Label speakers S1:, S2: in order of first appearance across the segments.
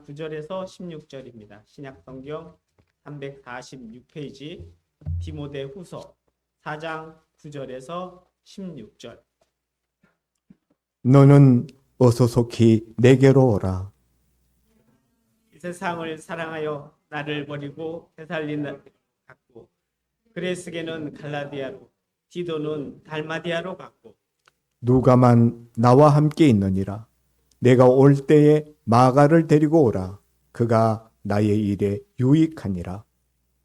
S1: 9절에서 16절입니다. 신약성경 346페이지 디모데후서 4장 9절에서 16절.
S2: 너는 어서 속히 내게로 오라.
S1: 이 세상을 사랑하여 나를 버리고 되살린 갔고, 그레스게는 갈라디아로, 디도는 달마디아로 갔고,
S2: 누가만 나와 함께 있느니라. 내가 올 때에 마가를 데리고 오라. 그가 나의 일에 유익하니라.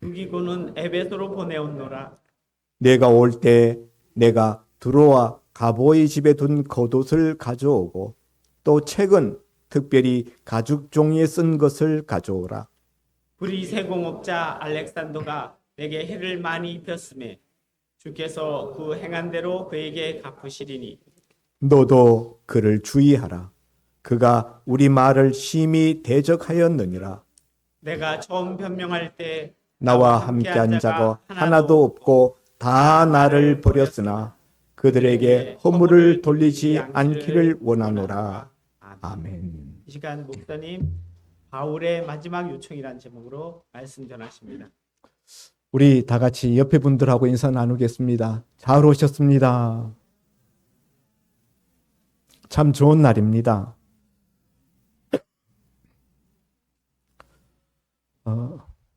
S1: 유기고는 에베소로 보내었노라.
S2: 내가 올 때 내가 드로아 가보의 집에 둔 겉옷을 가져오고 또 책은 특별히 가죽 종이에 쓴 것을 가져오라.
S1: 우리 세공업자 알렉산더가 내게 해를 많이 입혔음에 주께서 그 행한 대로 그에게 갚으시리니
S2: 너도 그를 주의하라. 그가 우리 말을 심히 대적하였느니라.
S1: 내가 처음 변명할 때
S2: 나와 함께한 자가 하나도 없고 다 나를 버렸으나 그들에게 허물을 돌리지 않기를 원하노라. 아멘.
S1: 이 시간 목사님 바울의 마지막 요청이라는 제목으로 말씀 전하십니다.
S2: 우리 다 같이 옆에 분들하고 인사 나누겠습니다. 잘 오셨습니다. 참 좋은 날입니다.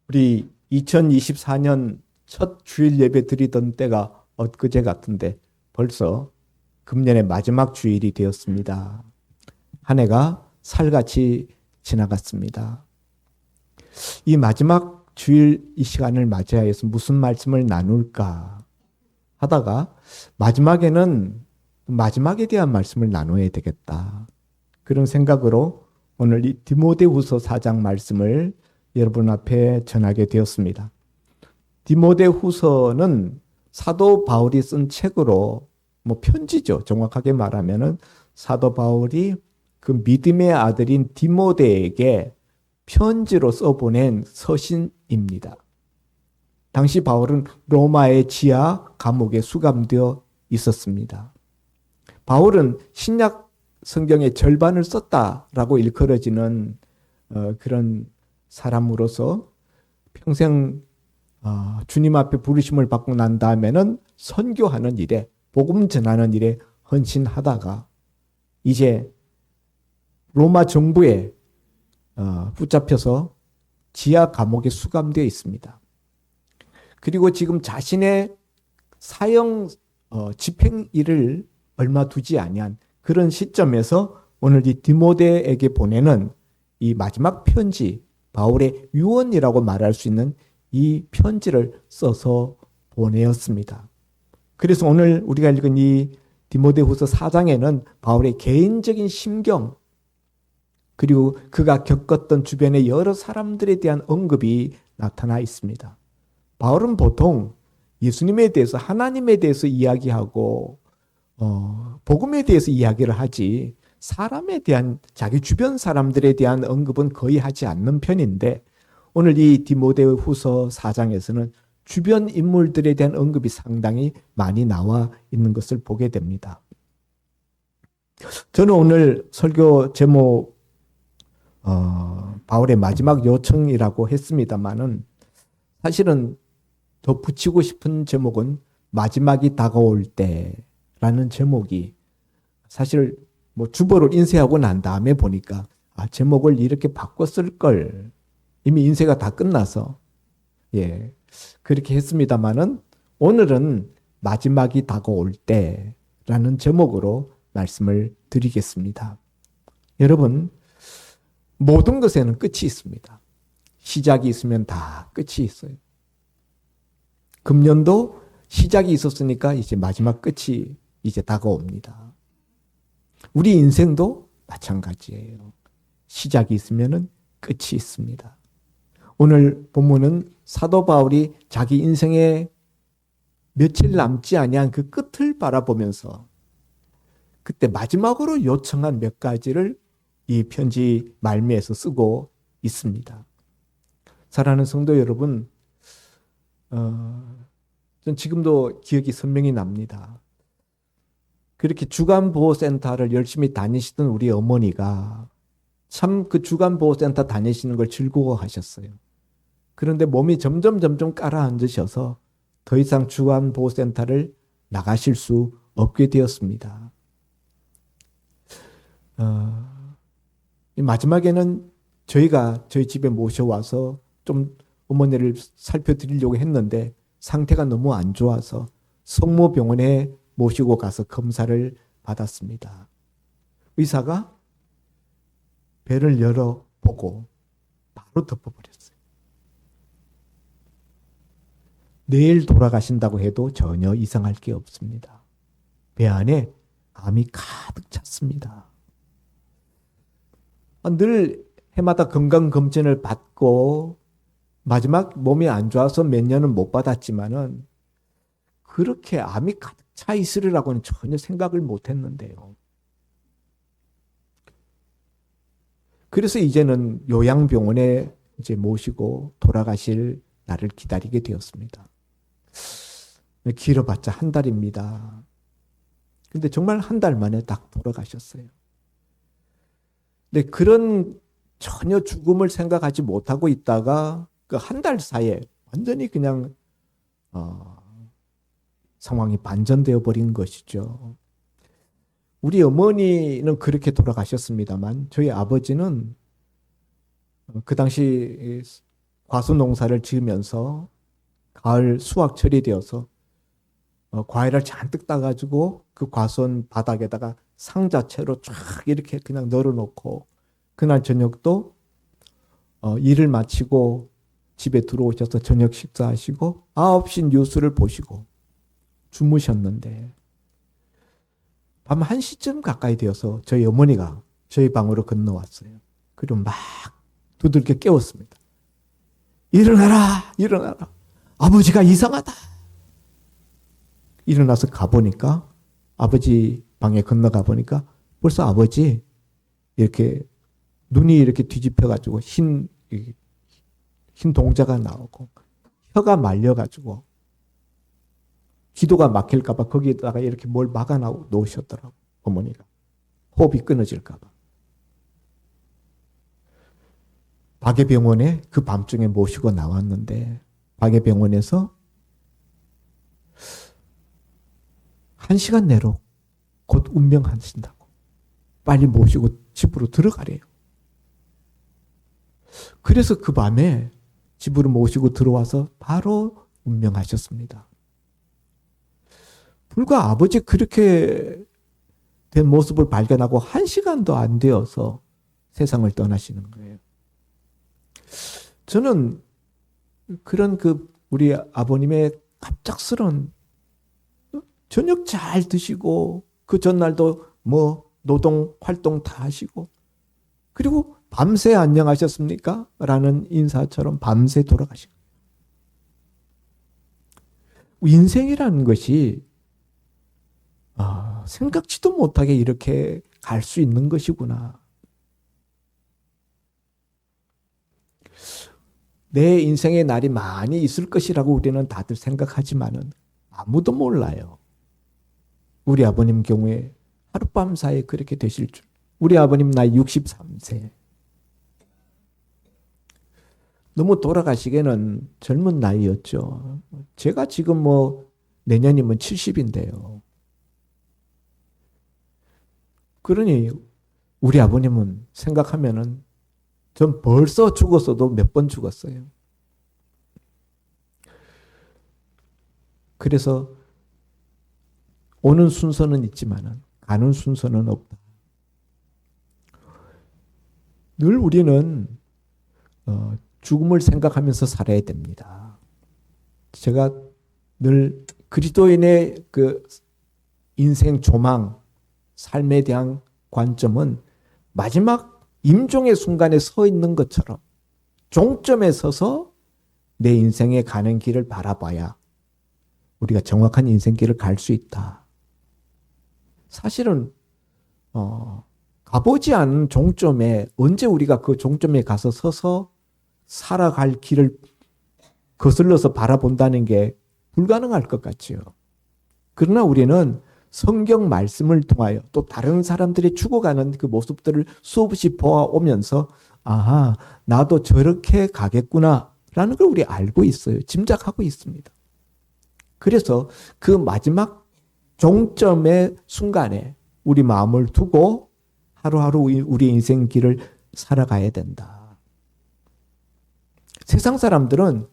S2: 우리 2024년 첫 주일 예배 드리던 때가 엊그제 같은데 벌써 금년의 마지막 주일이 되었습니다. 한 해가 살같이 지나갔습니다. 이 마지막 주일 이 시간을 맞이하여서 무슨 말씀을 나눌까 하다가 마지막에는 마지막에 대한 말씀을 나눠야 되겠다. 그런 생각으로 오늘 이 디모데후서 4장 말씀을 여러분 앞에 전하게 되었습니다. 디모데후서는 사도 바울이 쓴 책으로 편지죠. 정확하게 말하면은 사도 바울이 그 믿음의 아들인 디모데에게 편지로 써보낸 서신입니다. 당시 바울은 로마의 지하 감옥에 수감되어 있었습니다. 바울은 신약 성경의 절반을 썼다라고 일컬어지는 그런 사람으로서 평생 주님 앞에 부르심을 받고 난 다음에는 선교하는 일에, 복음 전하는 일에 헌신하다가 이제 로마 정부에 붙잡혀서 지하 감옥에 수감되어 있습니다. 그리고 지금 자신의 사형 집행일을 얼마 두지 아니한 그런 시점에서 오늘 이 디모데에게 보내는 이 마지막 편지, 바울의 유언이라고 말할 수 있는 이 편지를 써서 보내었습니다. 그래서 오늘 우리가 읽은 이 디모데후서 4장에는 바울의 개인적인 심경, 그리고 그가 겪었던 주변의 여러 사람들에 대한 언급이 나타나 있습니다. 바울은 보통 예수님에 대해서, 하나님에 대해서 이야기하고 복음에 대해서 이야기를 하지 사람에 대한, 자기 주변 사람들에 대한 언급은 거의 하지 않는 편인데 오늘 이 디모데후서 4장에서는 주변 인물들에 대한 언급이 상당히 많이 나와 있는 것을 보게 됩니다. 저는 오늘 설교 제목 바울의 마지막 요청이라고 했습니다만은 사실은 더 붙이고 싶은 제목은 마지막이 다가올 때라는 제목이 사실 주보를 인쇄하고 난 다음에 보니까 제목을 이렇게 바꿨을 걸, 이미 인쇄가 다 끝나서 그렇게 했습니다만은 오늘은 마지막이 다가올 때라는 제목으로 말씀을 드리겠습니다. 여러분, 모든 것에는 끝이 있습니다. 시작이 있으면 다 끝이 있어요. 금년도 시작이 있었으니까 이제 마지막 끝이 이제 다가옵니다. 우리 인생도 마찬가지예요. 시작이 있으면 끝이 있습니다. 오늘 본문은 사도 바울이 자기 인생에 며칠 남지 아니한 그 끝을 바라보면서 그때 마지막으로 요청한 몇 가지를 이 편지 말미에서 쓰고 있습니다. 사랑하는 성도 여러분, 전 지금도 기억이 선명히 납니다. 그렇게 주간보호센터를 열심히 다니시던 우리 어머니가 참 그 주간보호센터 다니시는 걸 즐거워하셨어요. 그런데 몸이 점점 가라앉으셔서 더 이상 주간보호센터를 나가실 수 없게 되었습니다. 마지막에는 저희가 저희 집에 모셔와서 좀 어머니를 살펴드리려고 했는데 상태가 너무 안 좋아서 성모병원에 모시고 가서 검사를 받았습니다. 의사가 배를 열어보고 바로 덮어버렸어요. 내일 돌아가신다고 해도 전혀 이상할 게 없습니다. 배 안에 암이 가득 찼습니다. 늘 해마다 건강검진을 받고 마지막 몸이 안 좋아서 몇 년은 못 받았지만은 그렇게 암이 가득 차 있으리라고는 전혀 생각을 못 했는데요. 그래서 이제는 요양병원에 이제 모시고 돌아가실 날을 기다리게 되었습니다. 길어봤자 한 달입니다. 근데 정말 한 달 만에 딱 돌아가셨어요. 근데 그런 전혀 죽음을 생각하지 못하고 있다가 그 한 달 사이에 완전히 그냥 상황이 반전되어 버린 것이죠. 우리 어머니는 그렇게 돌아가셨습니다만 저희 아버지는 그 당시 과수 농사를 지으면서 가을 수확철이 되어서 과일을 잔뜩 따가지고 그 과수원 바닥에다가 상자채로 쫙 이렇게 그냥 널어놓고 그날 저녁도 일을 마치고 집에 들어오셔서 저녁 식사하시고 9시 뉴스를 보시고 주무셨는데 밤 1시쯤 가까이 되어서 저희 어머니가 저희 방으로 건너왔어요. 그리고 막 두들겨 깨웠습니다. 일어나라, 일어나라. 아버지가 이상하다. 일어나서 가보니까 아버지 방에 건너가 보니까 벌써 아버지 이렇게 눈이 이렇게 뒤집혀가지고 흰 동자가 나오고 혀가 말려가지고 기도가 막힐까봐 거기에다가 이렇게 뭘 막아 놓으셨더라고 어머니가. 호흡이 끊어질까봐. 박예병원에 그 밤중에 모시고 나왔는데 박예병원에서 1시간 내로 곧 운명하신다고 빨리 모시고 집으로 들어가래요. 그래서 그 밤에 집으로 모시고 들어와서 바로 운명하셨습니다. 불과 아버지 그렇게 된 모습을 발견하고 1시간도 안 되어서 세상을 떠나시는 거예요. 저는 그런 우리 아버님의 갑작스런 저녁 잘 드시고 그 전날도 노동 활동 다 하시고 그리고 밤새 안녕하셨습니까? 라는 인사처럼 밤새 돌아가신 거예요. 인생이라는 것이 생각지도 못하게 이렇게 갈 수 있는 것이구나. 내 인생의 날이 많이 있을 것이라고 우리는 다들 생각하지만은 아무도 몰라요. 우리 아버님 경우에 하룻밤 사이에 그렇게 되실 줄. 우리 아버님 나이 63세. 너무 돌아가시기에는 젊은 나이였죠. 제가 지금 내년이면 70인데요. 그러니 우리 아버님은 생각하면은 전 벌써 죽었어도 몇 번 죽었어요. 그래서 오는 순서는 있지만은 가는 순서는 없다. 늘 우리는 죽음을 생각하면서 살아야 됩니다. 제가 늘 그리스도인의 그 인생 조망, 삶에 대한 관점은 마지막 임종의 순간에 서 있는 것처럼 종점에 서서 내 인생에 가는 길을 바라봐야 우리가 정확한 인생길을 갈 수 있다. 사실은 가보지 않은 종점에 언제 우리가 그 종점에 가서 서서 살아갈 길을 거슬러서 바라본다는 게 불가능할 것 같지요. 그러나 우리는 성경 말씀을 통하여 또 다른 사람들이 죽어가는 그 모습들을 수없이 보아오면서 아하, 나도 저렇게 가겠구나 라는 걸 우리 알고 있어요. 짐작하고 있습니다. 그래서 그 마지막 종점의 순간에 우리 마음을 두고 하루하루 우리 인생 길을 살아가야 된다. 세상 사람들은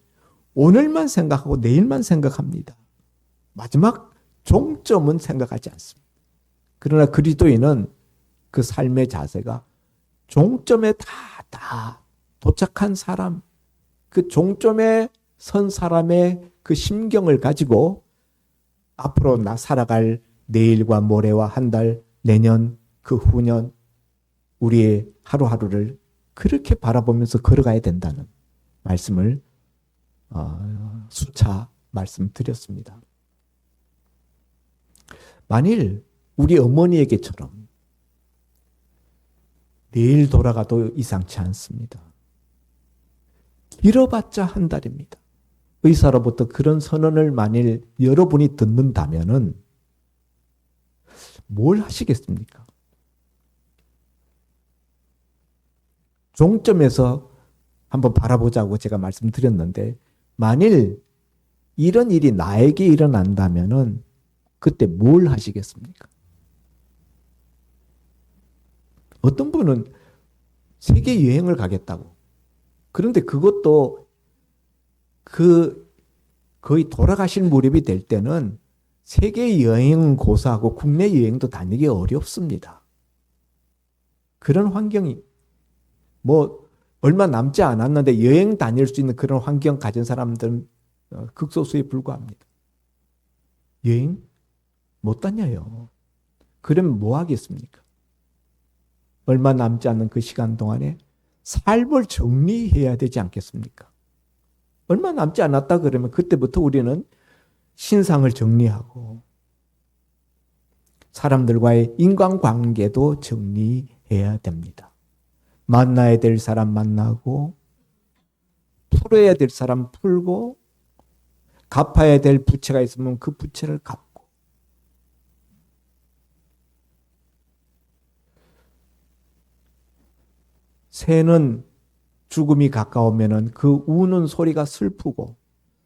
S2: 오늘만 생각하고 내일만 생각합니다. 마지막 종점은 생각하지 않습니다. 그러나 그리스도인은 그 삶의 자세가 종점에 다 도착한 사람, 그 종점에 선 사람의 그 심경을 가지고 앞으로 나 살아갈 내일과 모레와 한 달, 내년, 그 후년 우리의 하루하루를 그렇게 바라보면서 걸어가야 된다는 말씀을 수차 말씀드렸습니다. 만일 우리 어머니에게처럼 내일 돌아가도 이상치 않습니다. 길어봤자 한 달입니다. 의사로부터 그런 선언을 만일 여러분이 듣는다면은 뭘 하시겠습니까? 종점에서 한번 바라보자고 제가 말씀드렸는데 만일 이런 일이 나에게 일어난다면은 그때 뭘 하시겠습니까? 어떤 분은 세계 여행을 가겠다고. 그런데 그것도 거의 돌아가실 무렵이 될 때는 세계 여행 고사하고 국내 여행도 다니기 어렵습니다. 그런 환경이 얼마 남지 않았는데 여행 다닐 수 있는 그런 환경 가진 사람들은 극소수에 불과합니다. 여행 못 다녀요. 그러면 뭐 하겠습니까? 얼마 남지 않는 그 시간 동안에 삶을 정리해야 되지 않겠습니까? 얼마 남지 않았다 그러면 그때부터 우리는 신상을 정리하고 사람들과의 인간관계도 정리해야 됩니다. 만나야 될 사람 만나고 풀어야 될 사람 풀고 갚아야 될 부채가 있으면 그 부채를 갚고 새는 죽음이 가까우면 그 우는 소리가 슬프고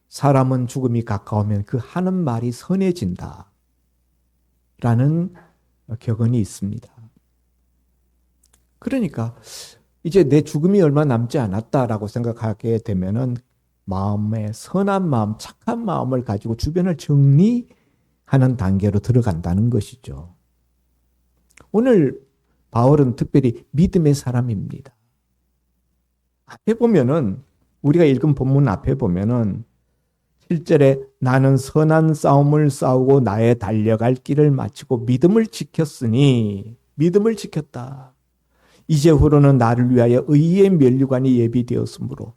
S2: 사람은 죽음이 가까우면 그 하는 말이 선해진다 라는 격언이 있습니다. 그러니까 이제 내 죽음이 얼마 남지 않았다라고 생각하게 되면은 마음에 선한 마음, 착한 마음을 가지고 주변을 정리하는 단계로 들어간다는 것이죠. 오늘 바울은 특별히 믿음의 사람입니다. 앞에 보면은 우리가 읽은 본문 앞에 보면은 7절에 나는 선한 싸움을 싸우고 나의 달려갈 길을 마치고 믿음을 지켰으니 믿음을 지켰다. 이제후로는 나를 위하여 의의 면류관이 예비되었으므로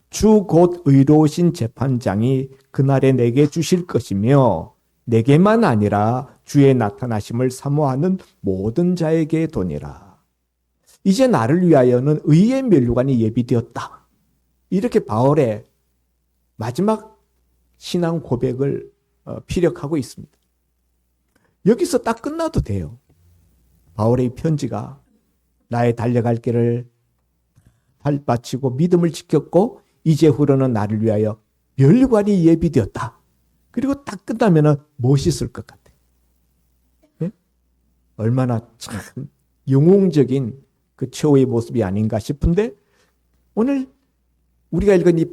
S2: 주 곧 의로우신 재판장이 그날에 내게 주실 것이며 내게만 아니라 주의 나타나심을 사모하는 모든 자에게 도니라. 이제 나를 위하여는 의의 면류관이 예비되었다. 이렇게 바울의 마지막 신앙 고백을 피력하고 있습니다. 여기서 딱 끝나도 돼요. 바울의 편지가 나의 달려갈 길을 발바치고 믿음을 지켰고 이제후로는 나를 위하여 면류관이 예비되었다. 그리고 딱 끝나면 멋있을 것 같아. 네? 얼마나 참 영웅적인 그 최후의 모습이 아닌가 싶은데 오늘 우리가 읽은 이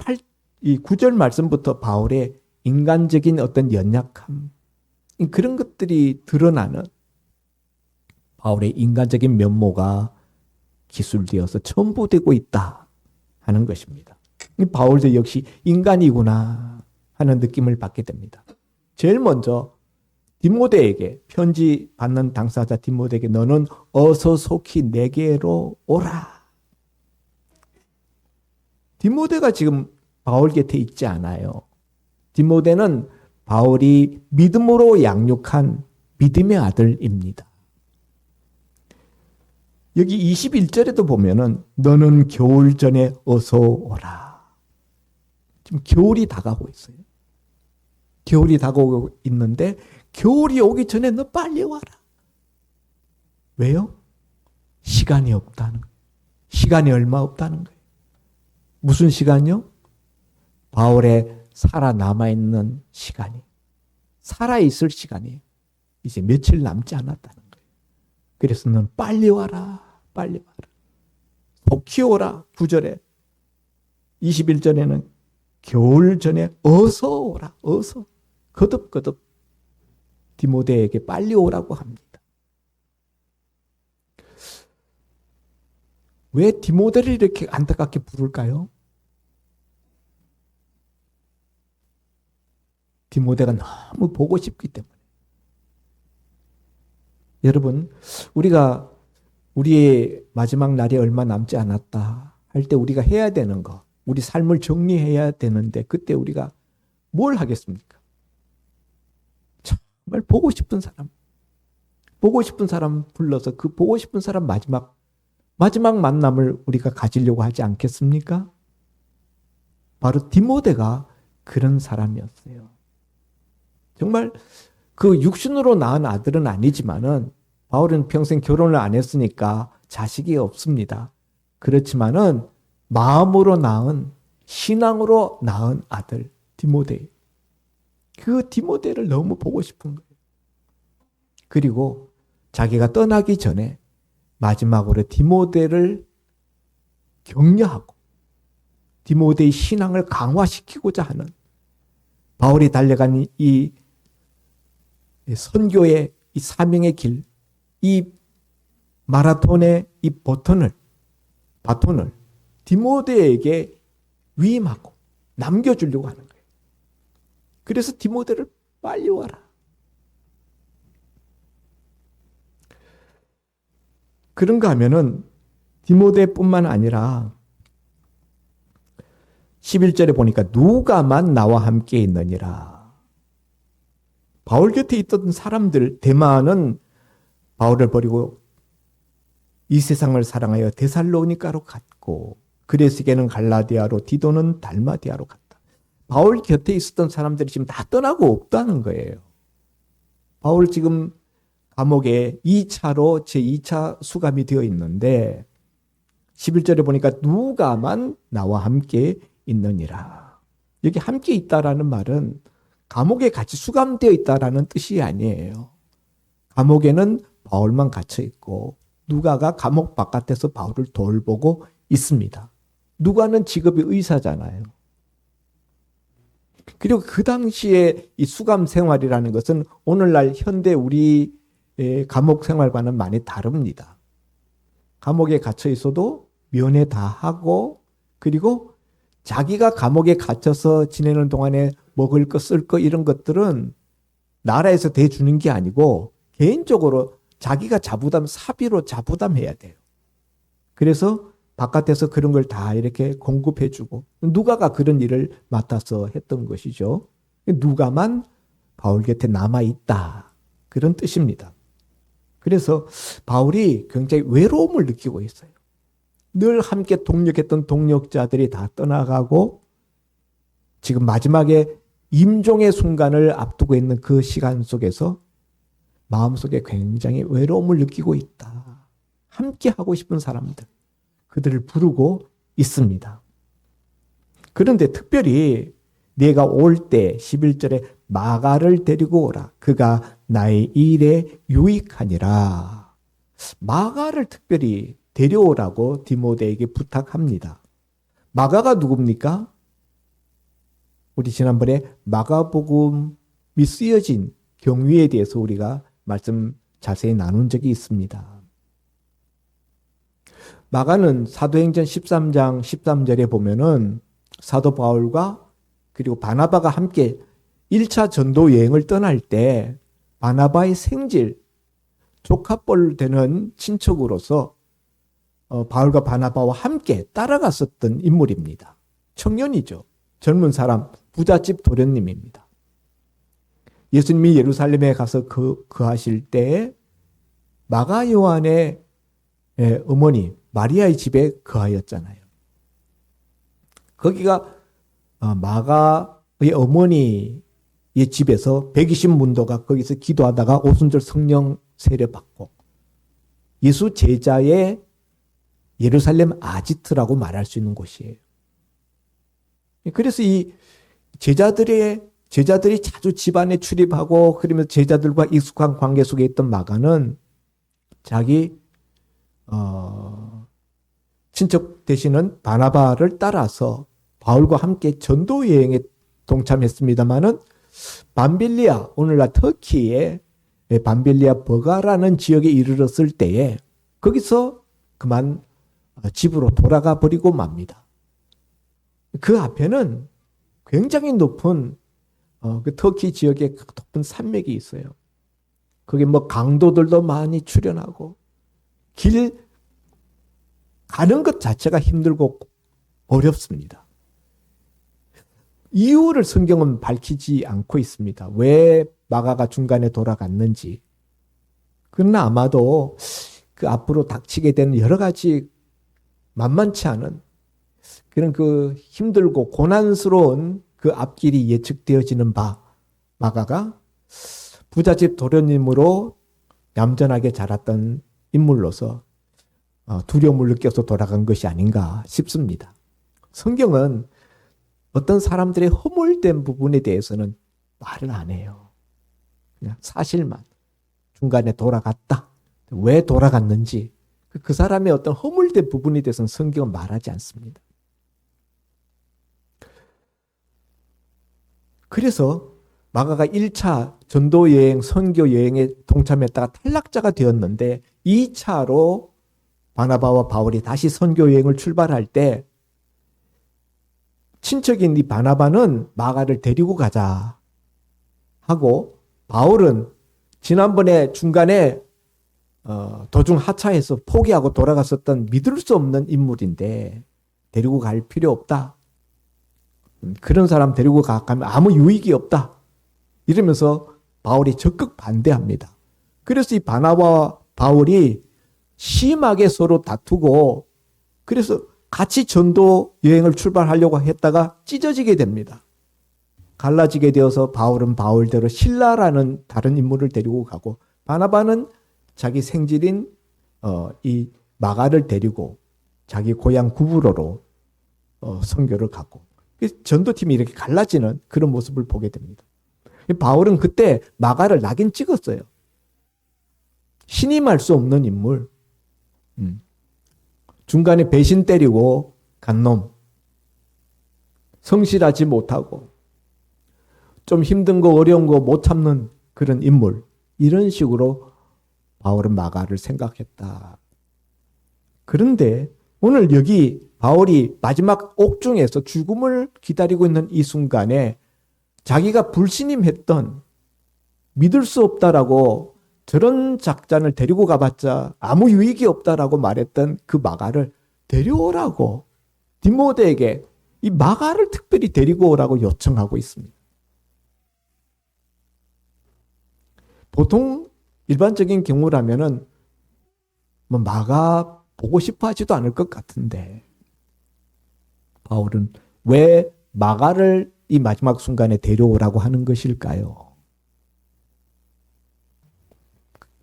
S2: 9절 말씀부터 바울의 인간적인 어떤 연약함 그런 것들이 드러나는 바울의 인간적인 면모가 기술되어서 첨부되고 있다 하는 것입니다. 바울도 역시 인간이구나 하는 느낌을 받게 됩니다. 제일 먼저 디모데에게 편지 받는 당사자 디모데에게 너는 어서 속히 내게로 오라. 디모데가 지금 바울 곁에 있지 않아요. 디모데는 바울이 믿음으로 양육한 믿음의 아들입니다. 여기 21절에도 보면은 너는 겨울 전에 어서 오라. 지금 겨울이 다가오고 있어요. 겨울이 다가오고 있는데 겨울이 오기 전에 너 빨리 와라. 왜요? 시간이 없다는 거예요. 시간이 얼마 없다는 거예요. 무슨 시간이요? 바울의 살아남아있는 시간이. 살아있을 시간이 이제 며칠 남지 않았다는 거예요. 그래서 넌 빨리 와라. 빨리 와라. 속히 오라. 9절에 21절에는 겨울 전에 어서 오라. 어서. 거듭거듭 디모데에게 빨리 오라고 합니다. 왜 디모데를 이렇게 안타깝게 부를까요? 디모데가 너무 보고 싶기 때문에. 여러분, 우리가 우리의 마지막 날이 얼마 남지 않았다 할 때 우리가 해야 되는 거, 우리 삶을 정리해야 되는데 그때 우리가 뭘 하겠습니까? 정말 보고 싶은 사람 불러서 그 보고 싶은 사람 마지막 만남을 우리가 가지려고 하지 않겠습니까? 바로 디모데가 그런 사람이었어요. 정말 그 육신으로 낳은 아들은 아니지만은 바울은 평생 결혼을 안 했으니까 자식이 없습니다. 그렇지만은 마음으로 낳은, 신앙으로 낳은 아들 디모데. 그 디모데를 너무 보고 싶은 거예요. 그리고 자기가 떠나기 전에 마지막으로 디모데를 격려하고 디모데의 신앙을 강화시키고자 하는 바울이 달려간 이 선교의 이 사명의 길, 이 마라톤의 이 바톤을 디모데에게 위임하고 남겨주려고 하는 거예요. 그래서 디모데를 빨리 와라. 그런가 하면은 디모데뿐만 아니라 11절에 보니까 누가만 나와 함께 있느니라. 바울 곁에 있던 사람들, 대마는 바울을 버리고 이 세상을 사랑하여 데살로니가로 갔고 그레스게는 갈라디아로, 디도는 달마디아로 갔다. 바울 곁에 있었던 사람들이 지금 다 떠나고 없다는 거예요. 바울 지금 감옥에 2차로 제2차 수감이 되어 있는데 11절에 보니까 누가만 나와 함께 있느니라. 여기 함께 있다라는 말은 감옥에 같이 수감되어 있다라는 뜻이 아니에요. 감옥에는 바울만 갇혀 있고 누가가 감옥 바깥에서 바울을 돌보고 있습니다. 누가는 직업이 의사잖아요. 그리고 그 당시에 이 수감 생활이라는 것은 오늘날 현대 우리 감옥 생활과는 많이 다릅니다. 감옥에 갇혀 있어도 면회 다 하고 그리고 자기가 감옥에 갇혀서 지내는 동안에 먹을 거, 쓸 거 이런 것들은 나라에서 대주는 게 아니고 개인적으로 자기가 사비로 자부담해야 돼요. 그래서 바깥에서 그런 걸 다 이렇게 공급해주고 누가가 그런 일을 맡아서 했던 것이죠. 누가만 바울 곁에 남아있다. 그런 뜻입니다. 그래서 바울이 굉장히 외로움을 느끼고 있어요. 늘 함께 동력했던 동력자들이 다 떠나가고 지금 마지막에 임종의 순간을 앞두고 있는 그 시간 속에서 마음속에 굉장히 외로움을 느끼고 있다. 함께 하고 싶은 사람들, 그들을 부르고 있습니다. 그런데 특별히 내가 올 때 11절에 마가를 데리고 오라. 그가 나의 일에 유익하니라. 마가를 특별히 데려오라고 디모데에게 부탁합니다. 마가가 누굽니까? 우리 지난번에 마가복음이 쓰여진 경위에 대해서 우리가 말씀 자세히 나눈 적이 있습니다. 마가는 사도행전 13장 13절에 보면은 사도 바울과 그리고 바나바가 함께 1차 전도 여행을 떠날 때 바나바의 생질, 조카뻘 되는 친척으로서 바울과 바나바와 함께 따라갔었던 인물입니다. 청년이죠. 젊은 사람, 부잣집 도련님입니다. 예수님이 예루살렘에 가서 거하실 때에 마가 요한의 어머니 마리아의 집에 거하였잖아요. 거기가 마가의 어머니 집에서 120문도가 거기서 기도하다가 오순절 성령 세례받고 예수 제자의 예루살렘 아지트라고 말할 수 있는 곳이에요. 그래서 이 제자들이 자주 집안에 출입하고 그러면서 제자들과 익숙한 관계 속에 있던 마가는 자기 친척 되시는 바나바를 따라서 바울과 함께 전도 여행에 동참했습니다마는 밤빌리아, 오늘날 터키의 밤빌리아 버가라는 지역에 이르렀을 때에 거기서 그만 집으로 돌아가 버리고 맙니다. 그 앞에는 굉장히 높은 그 터키 지역에 높은 산맥이 있어요. 거기 뭐 강도들도 많이 출현하고 길 가는 것 자체가 힘들고 어렵습니다. 이유를 성경은 밝히지 않고 있습니다. 왜 마가가 중간에 돌아갔는지. 그러나 아마도 그 앞으로 닥치게 되는 여러 가지 만만치 않은 그런 그 힘들고 고난스러운 그 앞길이 예측되어지는 바 마가가 부잣집 도련님으로 얌전하게 자랐던 인물로서 두려움을 느껴서 돌아간 것이 아닌가 싶습니다. 성경은 어떤 사람들의 허물된 부분에 대해서는 말을 안 해요. 그냥 사실만 중간에 돌아갔다. 왜 돌아갔는지 그 사람의 어떤 허물된 부분에 대해서는 성경은 말하지 않습니다. 그래서 마가가 1차 전도 여행, 선교 여행에 동참했다가 탈락자가 되었는데 2차로 바나바와 바울이 다시 선교 여행을 출발할 때 친척인 이 바나바는 마가를 데리고 가자 하고 바울은 지난번에 중간에 도중 하차해서 포기하고 돌아갔었던 믿을 수 없는 인물인데 데리고 갈 필요 없다. 그런 사람 데리고 가면 아무 유익이 없다. 이러면서 바울이 적극 반대합니다. 그래서 이 바나바와 바울이 심하게 서로 다투고 그래서 같이 전도 여행을 출발하려고 했다가 찢어지게 됩니다. 갈라지게 되어서 바울은 바울대로 실라라는 다른 인물을 데리고 가고 바나바는 자기 생질인 이 마가를 데리고 자기 고향 구브로로 선교를 가고 전도팀이 이렇게 갈라지는 그런 모습을 보게 됩니다. 바울은 그때 마가를 낙인 찍었어요. 신임할 수 없는 인물. 중간에 배신 때리고 간 놈. 성실하지 못하고 좀 힘든 거 어려운 거 못 참는 그런 인물. 이런 식으로 바울은 마가를 생각했다. 그런데 오늘 여기 바울이 마지막 옥중에서 죽음을 기다리고 있는 이 순간에 자기가 불신임했던 믿을 수 없다라고 저런 작전을 데리고 가봤자 아무 유익이 없다라고 말했던 그 마가를 데려오라고 디모데에게 이 마가를 특별히 데리고 오라고 요청하고 있습니다. 보통 일반적인 경우라면은 뭐 마가 보고 싶어 하지도 않을 것 같은데 바울은 왜 마가를 이 마지막 순간에 데려오라고 하는 것일까요?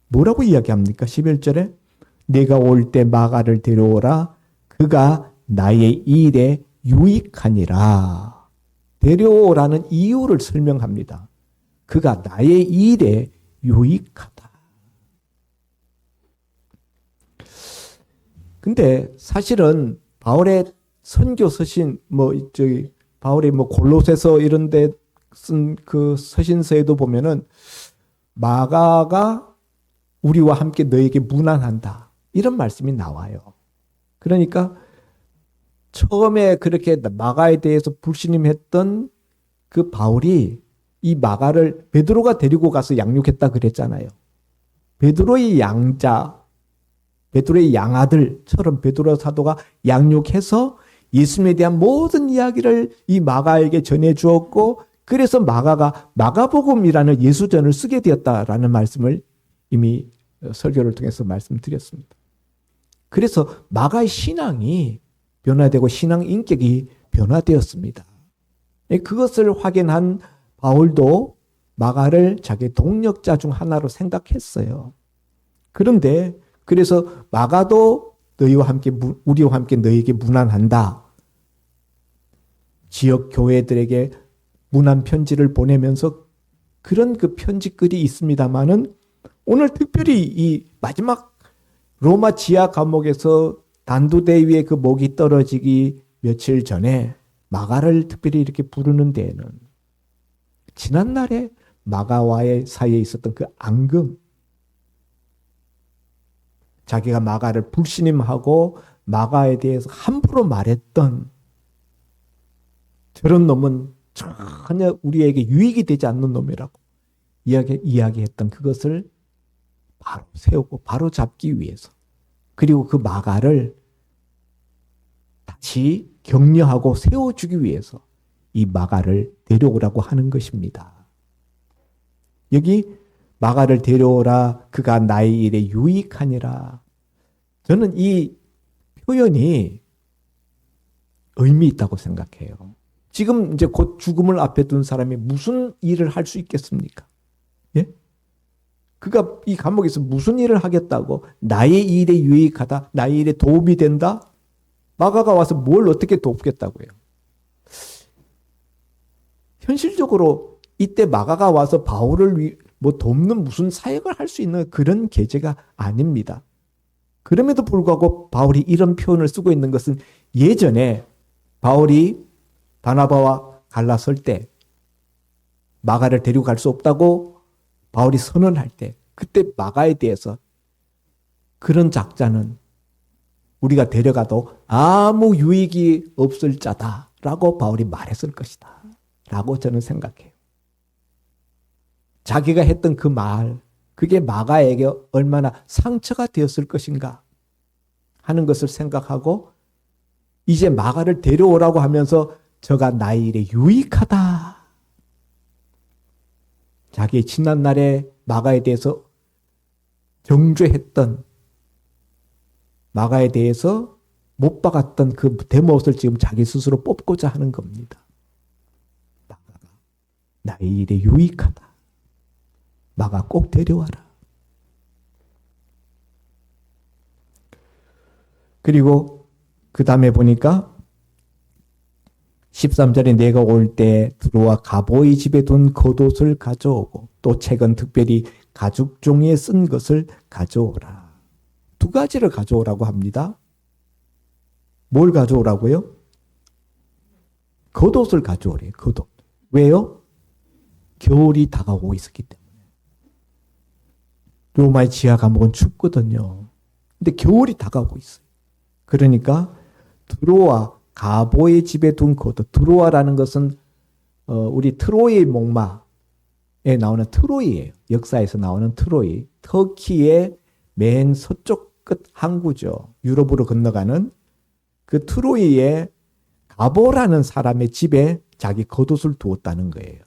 S2: 뭐라고 이야기합니까? 11절에 내가 올 때 마가를 데려오라 그가 나의 일에 유익하니라. 데려오라는 이유를 설명합니다. 그가 나의 일에 유익하다. 근데 사실은 바울의 선교 서신 바울이 골로새서 이런 데 쓴 그 서신서에도 보면은 마가가 우리와 함께 너에게 문안한다. 이런 말씀이 나와요. 그러니까 처음에 그렇게 마가에 대해서 불신임했던 그 바울이 이 마가를 베드로가 데리고 가서 양육했다 그랬잖아요. 베드로의 양자, 베드로의 양아들처럼 베드로 사도가 양육해서 예수님에 대한 모든 이야기를 이 마가에게 전해 주었고 그래서 마가가 마가복음이라는 예수전을 쓰게 되었다라는 말씀을 이미 설교를 통해서 말씀드렸습니다. 그래서 마가의 신앙이 변화되고 신앙 인격이 변화되었습니다. 그것을 확인한 바울도 마가를 자기 동력자 중 하나로 생각했어요. 그런데 그래서 마가도 너희와 함께 우리와 함께 너희에게 문안한다. 지역 교회들에게 문안 편지를 보내면서 그런 그 편지글이 있습니다만은 오늘 특별히 이 마지막 로마 지하 감옥에서 단두대위에 그 목이 떨어지기 며칠 전에 마가를 특별히 이렇게 부르는 데에는 지난날에 마가와의 사이에 있었던 그 앙금, 자기가 마가를 불신임하고 마가에 대해서 함부로 말했던 저런 놈은 전혀 우리에게 유익이 되지 않는 놈이라고 이야기했던 그것을 바로 세우고 바로 잡기 위해서, 그리고 그 마가를 다시 격려하고 세워주기 위해서 이 마가를 데려오라고 하는 것입니다. 여기 마가를 데려오라, 그가 나의 일에 유익하니라. 저는 이 표현이 의미 있다고 생각해요. 지금 이제 곧 죽음을 앞에 둔 사람이 무슨 일을 할 수 있겠습니까? 예? 그가 이 감옥에서 무슨 일을 하겠다고, 나의 일에 유익하다, 나의 일에 도움이 된다? 마가가 와서 뭘 어떻게 돕겠다고요? 현실적으로 이때 마가가 와서 바울을 뭐 돕는 무슨 사역을 할 수 있는 그런 계제가 아닙니다. 그럼에도 불구하고 바울이 이런 표현을 쓰고 있는 것은 예전에 바울이 바나바와 갈라설 때 마가를 데리고 갈 수 없다고 바울이 선언할 때, 그때 마가에 대해서 그런 작자는 우리가 데려가도 아무 유익이 없을 자다라고 바울이 말했을 것이다 라고 저는 생각해요. 자기가 했던 그 말, 그게 마가에게 얼마나 상처가 되었을 것인가 하는 것을 생각하고 이제 마가를 데려오라고 하면서 저가 나의 일에 유익하다. 자기의 지난날에 마가에 대해서 정죄했던, 마가에 대해서 못 박았던 그 대못을 지금 자기 스스로 뽑고자 하는 겁니다. 마가가 나의 일에 유익하다. 마가 꼭 데려와라. 그리고 그 다음에 보니까 13절에 내가 올 때 들어와 가보의 집에 둔 겉옷을 가져오고 또 책은 특별히 가죽 종이에 쓴 것을 가져오라. 두 가지를 가져오라고 합니다. 뭘 가져오라고요? 겉옷을 가져오래요. 겉옷. 왜요? 겨울이 다가오고 있었기 때문에. 로마의 지하 감옥은 춥거든요. 근데 겨울이 다가오고 있어요. 그러니까 드로아, 가보의 집에 둔 겉옷. 드로아라는 것은 우리 트로이의 목마에 나오는 트로이예요. 역사에서 나오는 트로이. 터키의 맨 서쪽 끝 항구죠. 유럽으로 건너가는 그 트로이의 가보라는 사람의 집에 자기 겉옷을 두었다는 거예요.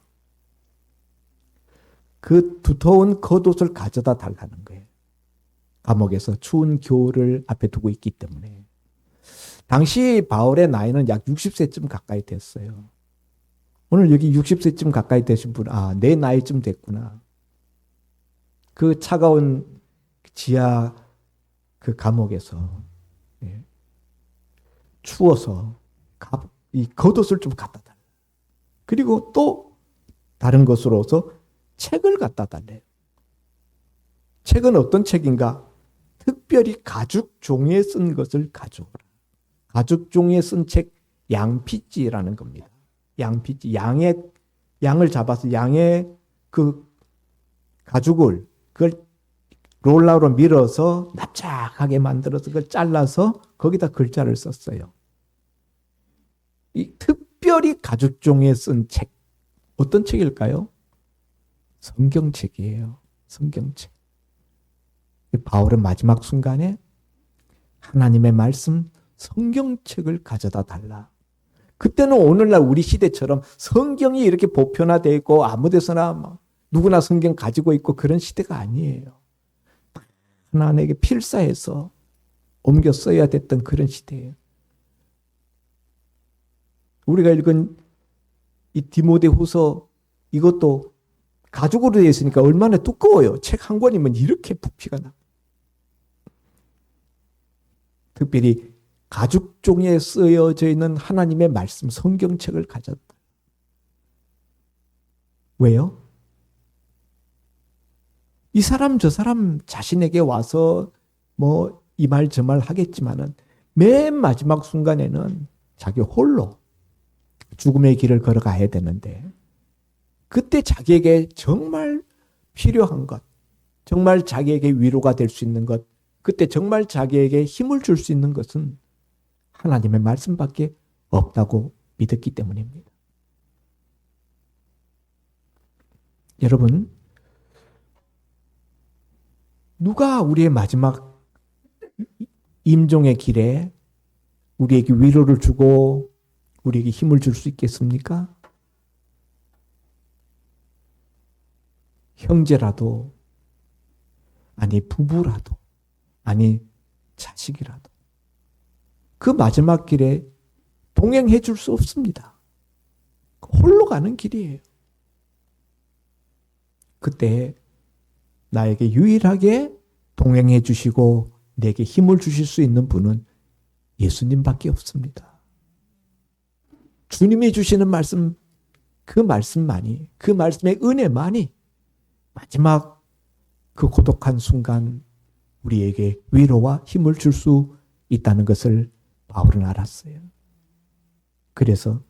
S2: 그 두터운 겉옷을 가져다 달라는 거예요. 감옥에서 추운 겨울을 앞에 두고 있기 때문에. 당시 바울의 나이는 약 60세쯤 가까이 됐어요. 오늘 여기 60세쯤 가까이 되신 분, 내 나이쯤 됐구나. 그 차가운 지하 그 감옥에서 추워서 이 겉옷을 좀 갖다 달라. 그리고 또 다른 것으로서 책을 갖다 달래요. 책은 어떤 책인가? 특별히 가죽 종이에 쓴 것을 가져오라. 가죽 종이에 쓴 책, 양피지라는 겁니다. 양피지, 양을 잡아서 양의 그 가죽을 그걸 롤러로 밀어서 납작하게 만들어서 그걸 잘라서 거기다 글자를 썼어요. 이 특별히 가죽 종이에 쓴 책, 어떤 책일까요? 성경책이에요. 성경책. 바울은 마지막 순간에 하나님의 말씀, 성경책을 가져다 달라. 그때는 오늘날 우리 시대처럼 성경이 이렇게 보편화되어 있고 아무 데서나 누구나 성경 가지고 있고 그런 시대가 아니에요. 하나님에게 필사해서 옮겨 써야 됐던 그런 시대예요. 우리가 읽은 이 디모데후서, 이것도 가죽으로 되어 있으니까 얼마나 두꺼워요. 책 한 권이면 이렇게 부피가 나. 특별히 가죽 종이에 쓰여져 있는 하나님의 말씀 성경책을 가졌다. 왜요? 이 사람 저 사람 자신에게 와서 뭐 이 말 저 말 하겠지만은 맨 마지막 순간에는 자기 홀로 죽음의 길을 걸어가야 되는데 그때 자기에게 정말 필요한 것, 정말 자기에게 위로가 될 수 있는 것, 그때 정말 자기에게 힘을 줄 수 있는 것은 하나님의 말씀밖에 없다고 믿었기 때문입니다. 여러분, 누가 우리의 마지막 임종의 길에 우리에게 위로를 주고 우리에게 힘을 줄 수 있겠습니까? 형제라도, 아니 부부라도, 아니 자식이라도 그 마지막 길에 동행해 줄 수 없습니다. 홀로 가는 길이에요. 그때 나에게 유일하게 동행해 주시고 내게 힘을 주실 수 있는 분은 예수님밖에 없습니다. 주님이 주시는 말씀, 그 말씀만이, 그 말씀의 은혜만이 마지막 그 고독한 순간 우리에게 위로와 힘을 줄 수 있다는 것을 바울은 알았어요. 그래서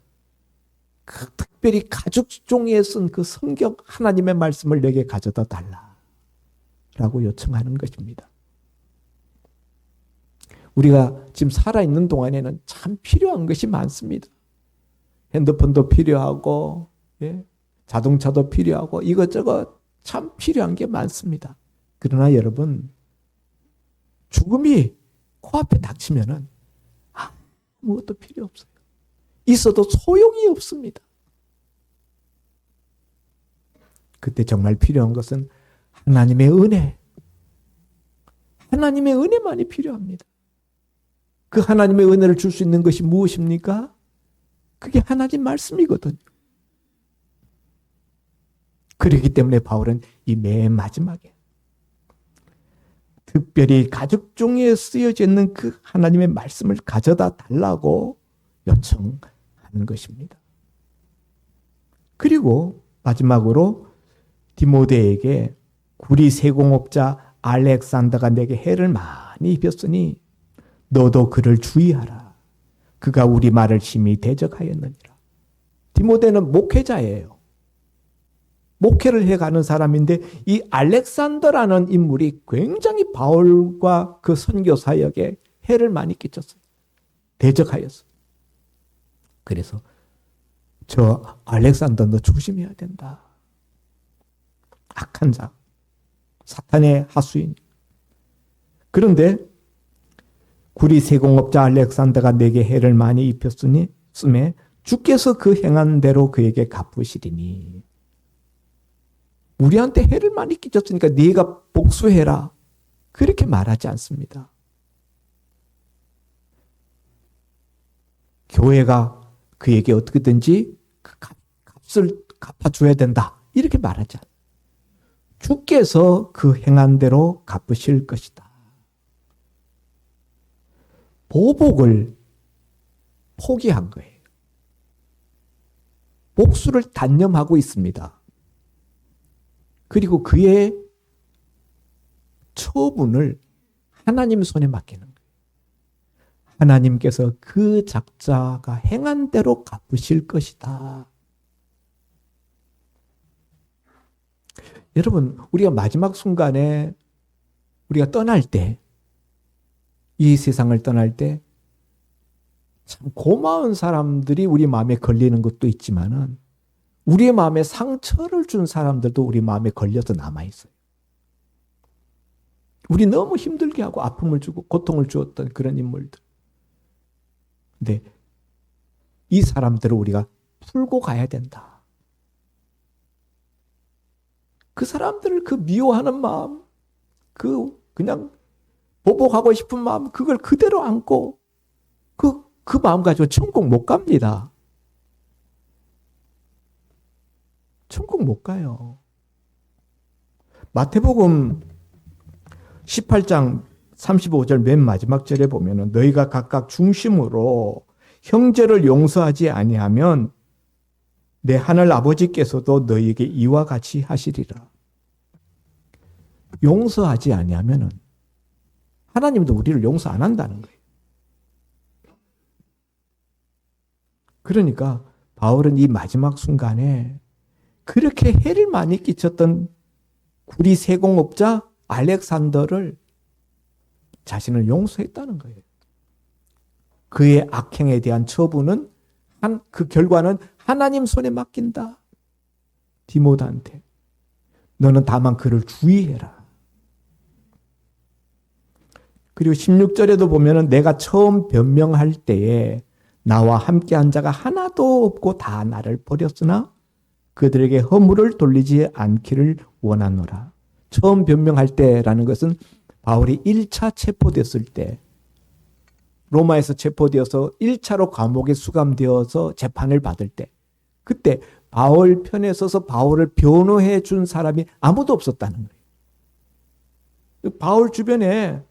S2: 그 특별히 가죽 종이에 쓴 그 성경 하나님의 말씀을 내게 가져다 달라라고 요청하는 것입니다. 우리가 지금 살아있는 동안에는 참 필요한 것이 많습니다. 핸드폰도 필요하고, 예? 자동차도 필요하고, 이것저것 참 필요한 게 많습니다. 그러나 여러분, 죽음이 코앞에 닥치면은 아무것도 필요 없어요. 있어도 소용이 없습니다. 그때 정말 필요한 것은 하나님의 은혜. 하나님의 은혜만이 필요합니다. 그 하나님의 은혜를 줄 수 있는 것이 무엇입니까? 그게 하나님 말씀이거든요. 그렇기 때문에 바울은 이 맨 마지막에 특별히 가죽 종이에 쓰여져 있는 그 하나님의 말씀을 가져다 달라고 요청하는 것입니다. 그리고 마지막으로 디모데에게 구리 세공업자 알렉산더가 내게 해를 많이 입혔으니 너도 그를 주의하라. 그가 우리 말을 심히 대적하였느니라. 디모데는 목회자예요. 목회를 해가는 사람인데 이 알렉산더라는 인물이 굉장히 바울과 그 선교 사역에 해를 많이 끼쳤어요. 대적하였어요. 그래서 저 알렉산더 너 조심해야 된다. 악한 자, 사탄의 하수인. 그런데 구리 세공업자 알렉산더가 내게 해를 많이 입혔으니 쓰매 주께서 그 행한 대로 그에게 갚으시리니. 우리한테 해를 많이 끼쳤으니까 네가 복수해라. 그렇게 말하지 않습니다. 교회가 그에게 어떻게든지 그 값을 갚아줘야 된다. 이렇게 말하지 않아요. 주께서 그 행한 대로 갚으실 것이다. 보복을 포기한 거예요. 복수를 단념하고 있습니다. 그리고 그의 처분을 하나님 손에 맡기는 거예요. 하나님께서 그 작자가 행한 대로 갚으실 것이다. 여러분, 우리가 마지막 순간에 우리가 떠날 때, 이 세상을 떠날 때 참 고마운 사람들이 우리 마음에 걸리는 것도 있지만은 우리의 마음에 상처를 준 사람들도 우리 마음에 걸려서 남아있어요. 우리 너무 힘들게 하고 아픔을 주고 고통을 주었던 그런 인물들. 근데 이 사람들을 우리가 풀고 가야 된다. 그 사람들을 그 미워하는 마음, 그냥 보복하고 싶은 마음, 그걸 그대로 안고 그 마음 가지고 천국 못 갑니다. 천국 못 가요. 마태복음 18장 35절 맨 마지막 절에 보면은 너희가 각각 중심으로 형제를 용서하지 아니하면 내 하늘 아버지께서도 너희에게 이와 같이 하시리라. 용서하지 아니하면은 하나님도 우리를 용서 안 한다는 거예요. 그러니까 바울은 이 마지막 순간에 그렇게 해를 많이 끼쳤던 구리 세공업자 알렉산더를 자신을 용서했다는 거예요. 그의 악행에 대한 처분은 그 결과는 하나님 손에 맡긴다. 디모데한테 너는 다만 그를 주의해라. 그리고 16절에도 보면은 내가 처음 변명할 때에 나와 함께한 자가 하나도 없고 다 나를 버렸으나 그들에게 허물을 돌리지 않기를 원하노라. 처음 변명할 때라는 것은 바울이 1차 체포됐을 때, 로마에서 체포되어서 1차로 감옥에 수감되어서 재판을 받을 때, 그때 바울 편에 서서 바울을 변호해 준 사람이 아무도 없었다는 거예요. 바울 주변에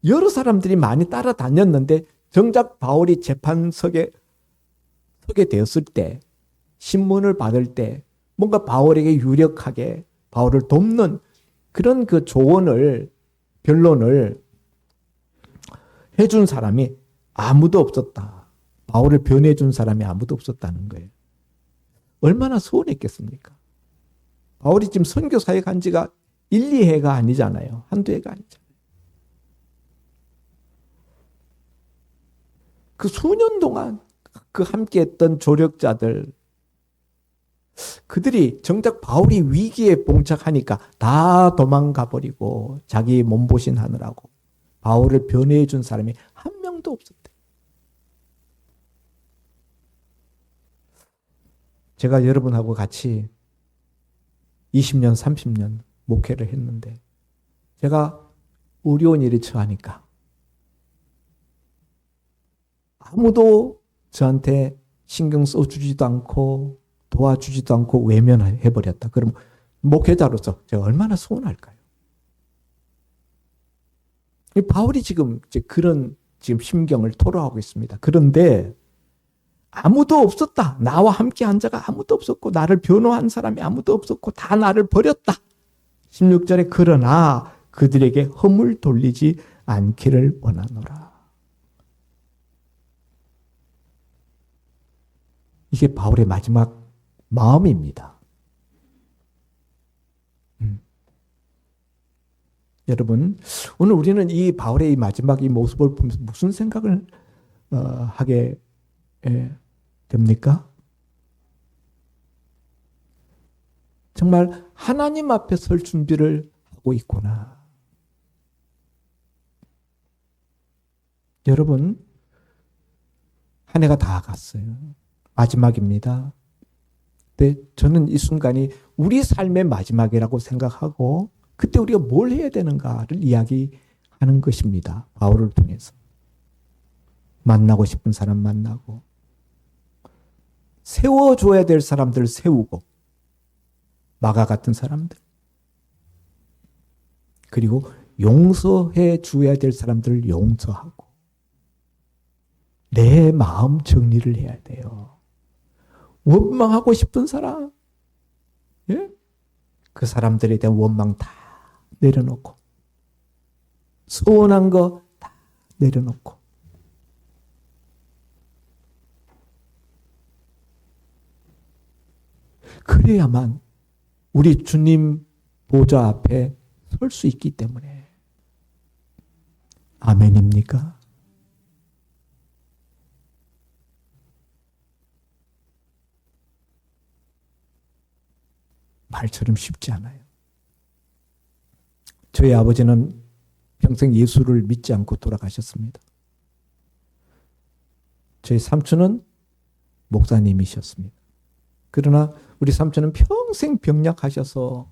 S2: 여러 사람들이 많이 따라다녔는데 정작 바울이 재판석에 서게 되었을 때, 신문을 받을 때 뭔가 바울에게 유력하게 바울을 돕는 그런 그 조언을, 변론을 해준 사람이 아무도 없었다. 바울을 변해준 사람이 아무도 없었다는 거예요. 얼마나 서운했겠습니까? 바울이 지금 선교사에 간 지가 1, 2해가 아니잖아요. 한두 해가 아니잖아요. 그 수년 동안 그 함께했던 조력자들, 그들이 정작 바울이 위기에 봉착하니까 다 도망가 버리고 자기 몸보신 하느라고 바울을 변호해 준 사람이 한 명도 없었대. 제가 여러분하고 같이 20년, 30년 목회를 했는데 제가 어려운 일에 처하니까 아무도 저한테 신경 써주지도 않고 도와주지도 않고 외면해버렸다. 그럼 목회자로서 제가 얼마나 서운할까요? 바울이 지금 그런 심경을 토로하고 있습니다. 그런데 아무도 없었다. 나와 함께 한 자가 아무도 없었고 나를 변호한 사람이 아무도 없었고 다 나를 버렸다. 16절에 그러나 그들에게 허물 돌리지 않기를 원하노라. 이게 바울의 마지막 마음입니다. 여러분, 오늘 우리는 이 바울의 이 마지막 이 모습을 보면서 무슨 생각을 하게 됩니까? 정말 하나님 앞에 설 준비를 하고 있구나. 여러분, 한 해가 다 갔어요. 마지막입니다. 근데 저는 이 순간이 우리 삶의 마지막이라고 생각하고 그때 우리가 뭘 해야 되는가를 이야기하는 것입니다. 바울을 통해서. 만나고 싶은 사람 만나고 세워줘야 될 사람들 세우고 마가 같은 사람들 그리고 용서해 줘야 될 사람들을 용서하고 내 마음 정리를 해야 돼요. 원망하고 싶은 사람, 예? 그 사람들에 대한 원망 다 내려놓고 소원한 거 다 내려놓고 그래야만 우리 주님 보좌 앞에 설 수 있기 때문에. 아멘입니까? 말처럼 쉽지 않아요. 저희 아버지는 평생 예수를 믿지 않고 돌아가셨습니다. 저희 삼촌은 목사님이셨습니다. 그러나 우리 삼촌은 평생 병약하셔서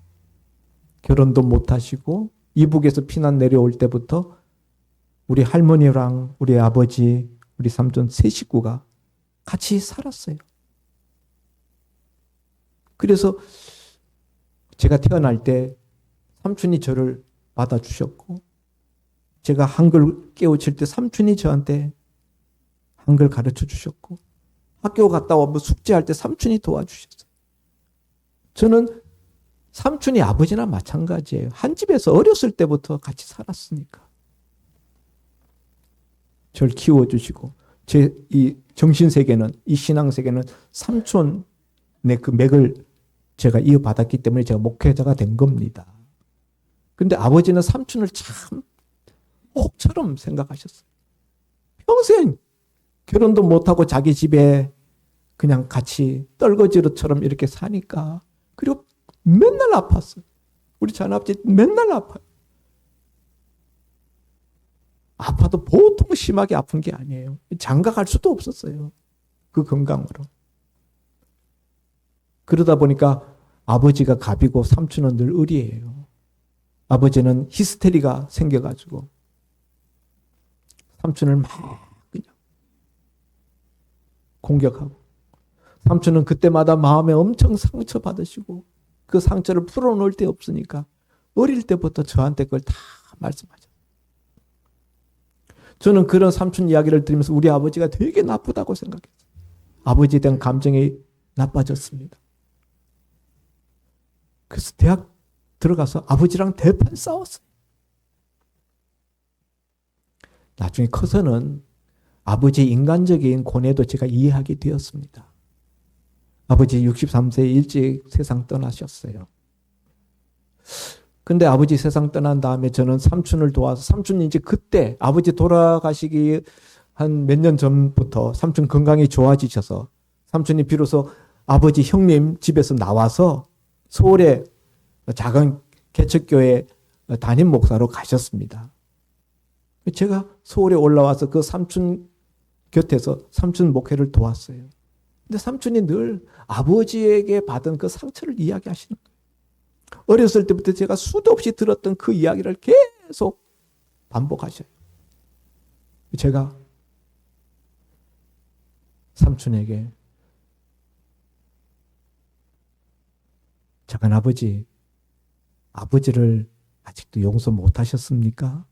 S2: 결혼도 못하시고 이북에서 피난 내려올 때부터 우리 할머니랑 우리 아버지, 우리 삼촌 세 식구가 같이 살았어요. 그래서 제가 태어날 때 삼촌이 저를 받아주셨고, 제가 한글 깨우칠 때 삼촌이 저한테 한글 가르쳐 주셨고, 학교 갔다 오면 숙제할 때 삼촌이 도와주셨어요. 저는 삼촌이 아버지나 마찬가지예요. 한 집에서 어렸을 때부터 같이 살았으니까. 저를 키워주시고, 제 이 정신세계는, 이 신앙세계는 삼촌의 그 맥을 제가 이어받았기 때문에 제가 목회자가 된 겁니다. 근데 아버지는 삼촌을 참 혹처럼 생각하셨어요. 평생 결혼도 못하고 자기 집에 그냥 같이 떨거지로처럼 이렇게 사니까. 그리고 맨날 아팠어요. 우리 자아버지 맨날 아파요. 아파도 보통 심하게 아픈 게 아니에요. 장가 갈 수도 없었어요. 그 건강으로. 그러다 보니까 아버지가 갑이고 삼촌은 늘 을이에요. 아버지는 히스테리가 생겨가지고 삼촌을 막 그냥 공격하고, 삼촌은 그때마다 마음에 엄청 상처받으시고 그 상처를 풀어놓을 데 없으니까 어릴 때부터 저한테 그걸 다 말씀하죠. 저는 그런 삼촌 이야기를 들으면서 우리 아버지가 되게 나쁘다고 생각했어요. 아버지에 대한 감정이 나빠졌습니다. 그래서 대학 들어가서 아버지랑 대판 싸웠어요. 나중에 커서는 아버지의 인간적인 고뇌도 제가 이해하게 되었습니다. 아버지 63세에 일찍 세상 떠나셨어요. 근데 아버지 세상 떠난 다음에 저는 삼촌을 도와서, 삼촌이 이제 그때 아버지 돌아가시기 한 몇 년 전부터 삼촌 건강이 좋아지셔서 삼촌이 비로소 아버지 형님 집에서 나와서 서울에 작은 개척교회 담임 목사로 가셨습니다. 제가 서울에 올라와서 그 삼촌 곁에서 삼촌 목회를 도왔어요. 근데 삼촌이 늘 아버지에게 받은 그 상처를 이야기하시는 거예요. 어렸을 때부터 제가 수도 없이 들었던 그 이야기를 계속 반복하셔요. 제가 삼촌에게 작은 아버지, 아버지를 아직도 용서 못 하셨습니까?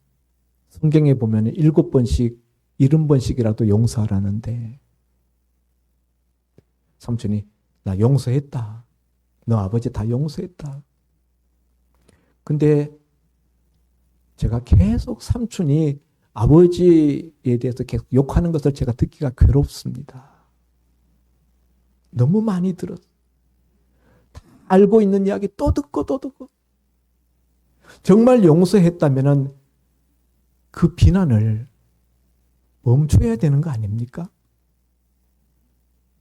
S2: 성경에 보면 7번씩, 70번씩이라도 용서하라는데, 삼촌이 나 용서했다. 너 아버지 다 용서했다. 근데 제가 계속 삼촌이 아버지에 대해서 계속 욕하는 것을 제가 듣기가 괴롭습니다. 너무 많이 들었어요. 다 알고 있는 이야기 또 듣고 또 듣고. 정말 용서했다면 그 비난을 멈춰야 되는 거 아닙니까?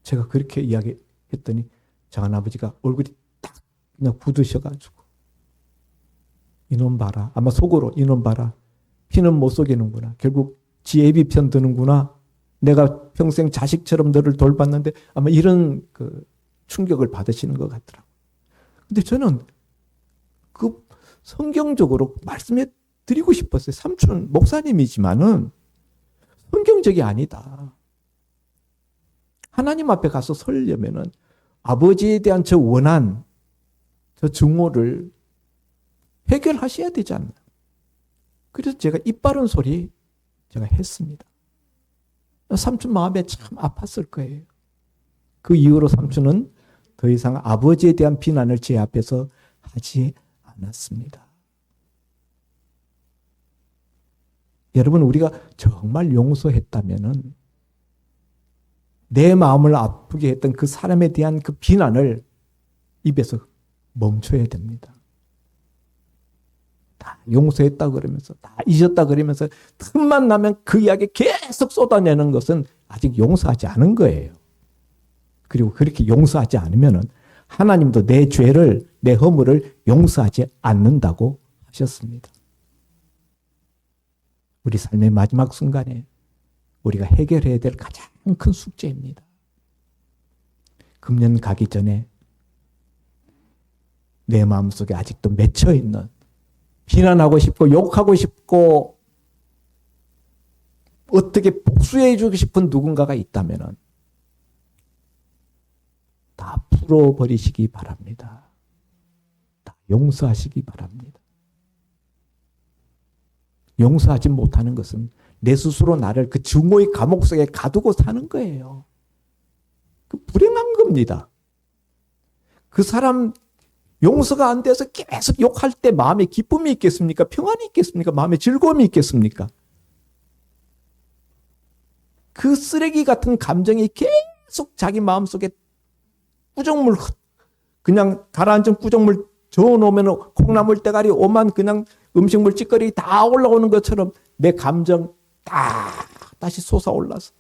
S2: 제가 그렇게 이야기했더니 작은 아버지가 얼굴이 딱 그냥 굳으셔가지고, 이놈 봐라. 아마 속으로 이놈 봐라. 피는 못 속이는구나. 결국 지 애비 편 드는구나. 내가 평생 자식처럼 너를 돌봤는데, 아마 이런 그 충격을 받으시는 것 같더라고요. 근데 저는 그 성경적으로 말씀해 드리고 싶었어요. 삼촌 목사님이지만은 성경적이 아니다. 하나님 앞에 가서 서려면은 아버지에 대한 저 원한, 저 증오를 해결하셔야 되지 않나. 그래서 제가 입 바른 소리 제가 했습니다. 삼촌 마음에 참 아팠을 거예요. 그 이후로 삼촌은 더 이상 아버지에 대한 비난을 제 앞에서 하지 않았습니다. 여러분, 우리가 정말 용서했다면은 내 마음을 아프게 했던 그 사람에 대한 그 비난을 입에서 멈춰야 됩니다. 다 용서했다 그러면서, 다 잊었다 그러면서 틈만 나면 그 이야기 계속 쏟아내는 것은 아직 용서하지 않은 거예요. 그리고 그렇게 용서하지 않으면은 하나님도 내 죄를, 내 허물을 용서하지 않는다고 하셨습니다. 우리 삶의 마지막 순간에 우리가 해결해야 될 가장 큰 숙제입니다. 금년 가기 전에 내 마음속에 아직도 맺혀있는, 비난하고 싶고 욕하고 싶고 어떻게 복수해주고 싶은 누군가가 있다면 다 풀어버리시기 바랍니다. 다 용서하시기 바랍니다. 용서하지 못하는 것은 내 스스로 나를 그 증오의 감옥 속에 가두고 사는 거예요. 그 불행한 겁니다. 그 사람 용서가 안 돼서 계속 욕할 때 마음에 기쁨이 있겠습니까? 평안이 있겠습니까? 마음에 즐거움이 있겠습니까? 그 쓰레기 같은 감정이 계속 자기 마음속에 꾸정물, 그냥 가라앉은 꾸정물 저어놓으면 콩나물 대가리 오만 그냥 음식물 찌꺼기 다 올라오는 것처럼 내 감정 다시 솟아올라서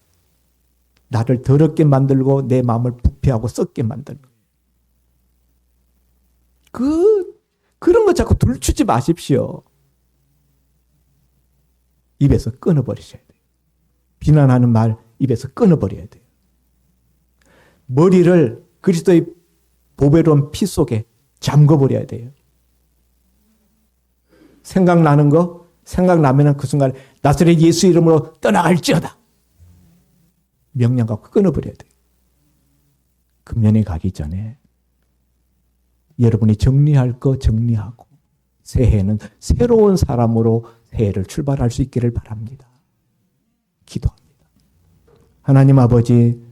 S2: 나를 더럽게 만들고 내 마음을 부패하고 썩게 만드는 거예요. 그런 거 자꾸 들추지 마십시오. 입에서 끊어버리셔야 돼요. 비난하는 말 입에서 끊어버려야 돼요. 머리를 그리스도의 보배로운 피 속에 잠궈버려야 돼요. 생각나는 거, 생각나면 그 순간 나사렛 예수 이름으로 떠나갈지어다. 명령 갖고 끊어버려야 돼요. 금년에 가기 전에 여러분이 정리할 거 정리하고 새해는 새로운 사람으로 새해를 출발할 수 있기를 바랍니다. 기도합니다. 하나님 아버지,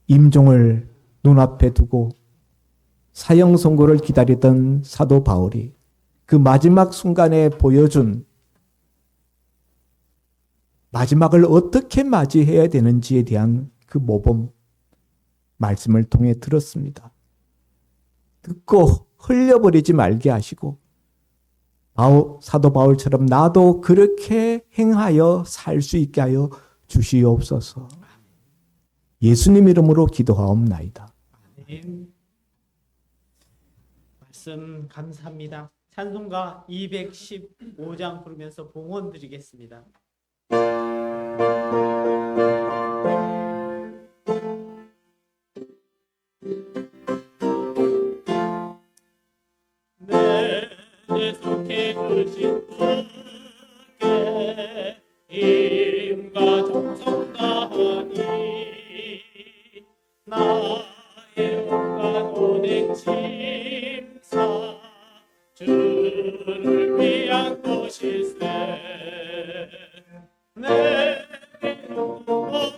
S2: 임종을 눈앞에 두고 사형 선고를 기다리던 사도 바울이 그 마지막 순간에 보여준 마지막을 어떻게 맞이해야 되는지에 대한 그 모범 말씀을 통해 들었습니다. 듣고 흘려버리지 말게 하시고 사도 바울처럼 나도 그렇게 행하여 살 수 있게 하여 주시옵소서. 예수님 이름으로 기도하옵나이다.
S1: 아멘. 말씀 감사합니다. 찬송가 215장 부르면서 봉헌 드리겠습니다. 내 속해 주신 분께 힘과 정성 다하니 나의 온갖 오직 심사 주를 위한 것일세. 내게 모든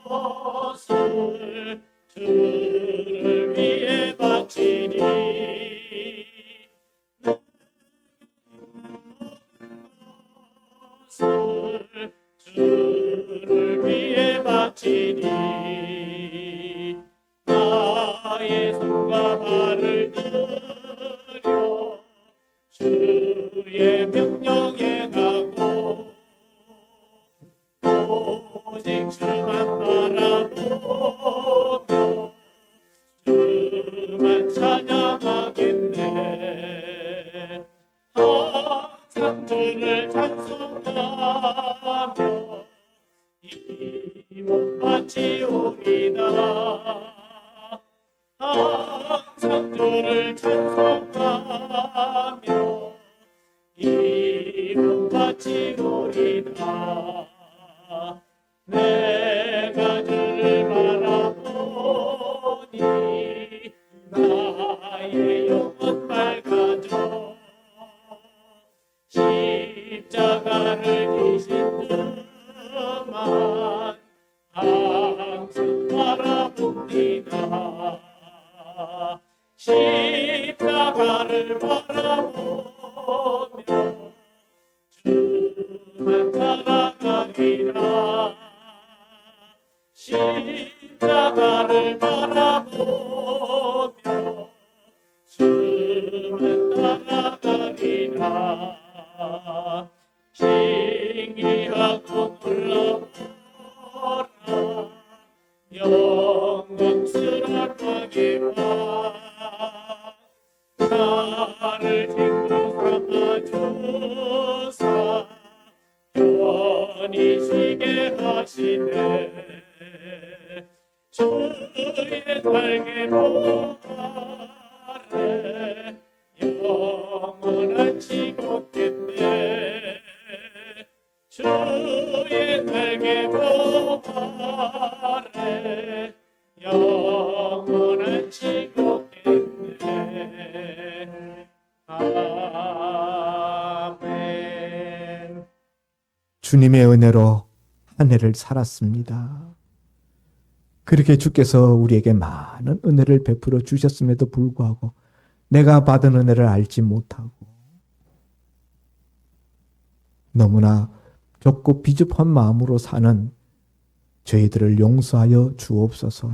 S1: 것을 주를 위해 바치니 주를 위해 바치니 나의 손과 발을 들여 주의 명령에 가고 오직 주만 바라보며 주만 찬양하겠네. 항상 주를 찬송하며 이 몸 바치오리다. 항상 주를 찬송하며 이 몸 바치오리다. 내가 주를 바라보니 나의 영혼 밝아져 십자가를 지신 주만 항상 바라봅니다. 십자가를 바라보며 주만 따라가리라. 십자가를 바라보며 주만 따라가리라. 신기하고 놀라워라 영광스러운 왕이와 나를 친구 삼아주사 영원히 쉬게 하시네. 주의 날개 보아래 영원한 지옥겠네. 주의 날개 보아래 영원한 지옥겠네. 아멘.
S2: 주님의 은혜로 한 해를 살았습니다. 그렇게 주께서 우리에게 많은 은혜를 베풀어 주셨음에도 불구하고 내가 받은 은혜를 알지 못하고 너무나 좁고 비겁한 마음으로 사는 저희들을 용서하여 주옵소서.